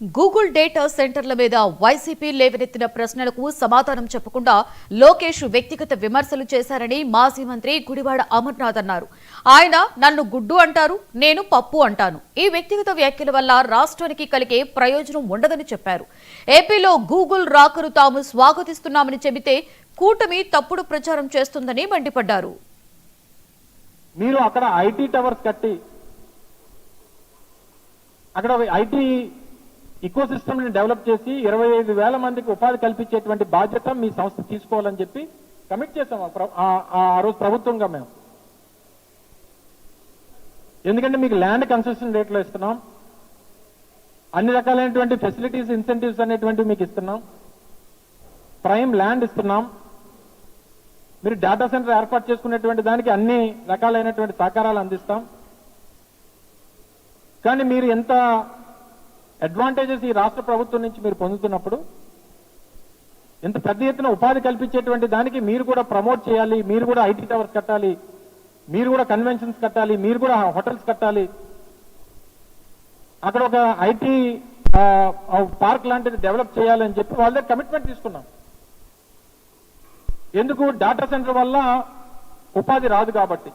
Google data సెంటర్ల మీద YCP లేవనెత్తిన ప్రశ్నలకు సమాధానం చెప్పకుండా లోకేష్ వ్యక్తిగత విమర్శలు చేశారని మాజీ మంత్రి గుడివాడ అమర్నాథ్ అన్నారు. ఆయన నన్ను గుడ్డు అంటారు, నేను పప్పు అంటాను. ఈ వ్యక్తిగత వ్యాఖ్యల వల్ల రాష్ట్రానికి కలిగే ప్రయోజనం ఉండదని చెప్పారు. ఏపీలో గూగుల్ రాకను తాము స్వాగతిస్తున్నామని చెబితే కూటమి తప్పుడు ప్రచారం చేస్తుందని మండిపడ్డారు. మీరు అక్కడ ఐటీ టవర్స్ కట్టి అక్కడ ఐటీ ఈకో సిస్టమ్ ని డెవలప్ చేసి 25,000 మందికి ఉపాధి కల్పించేటువంటి బాధ్యత మీ సంస్థ తీసుకోవాలని చెప్పి కమిట్ చేశాం ఆ రోజు ప్రభుత్వంగా మేము. ఎందుకంటే మీకు ల్యాండ్ కన్సెషన్ రేట్లో ఇస్తున్నాం, అన్ని రకాలైనటువంటి ఫెసిలిటీస్ ఇన్సెంటివ్స్ అనేటువంటివి మీకు ఇస్తున్నాం, ప్రైమ్ ల్యాండ్ ఇస్తున్నాం, మీరు డేటా సెంటర్ ఏర్పాటు చేసుకునేటువంటి దానికి అన్ని రకాలైనటువంటి సహకారాలు అందిస్తాం. కానీ మీరు ఎంత అడ్వాంటేజెస్ ఈ రాష్ట్ర ప్రభుత్వం నుంచి మీరు పొందుతున్నప్పుడు ఎంత పెద్ద ఎత్తున ఉపాధి కల్పించేటువంటి దానికి మీరు కూడా ప్రమోట్ చేయాలి, మీరు కూడా ఐటీ టవర్స్ కట్టాలి, మీరు కూడా కన్వెన్షన్స్ కట్టాలి, మీరు కూడా హోటల్స్ కట్టాలి, అక్కడ ఒక ఐటీ పార్క్ లాంటిది డెవలప్ చేయాలని చెప్పి వాళ్ళ కమిట్మెంట్ తీసుకున్నాం. ఎందుకు? డేటా సెంటర్ వల్ల ఉపాధి రాదు కాబట్టి.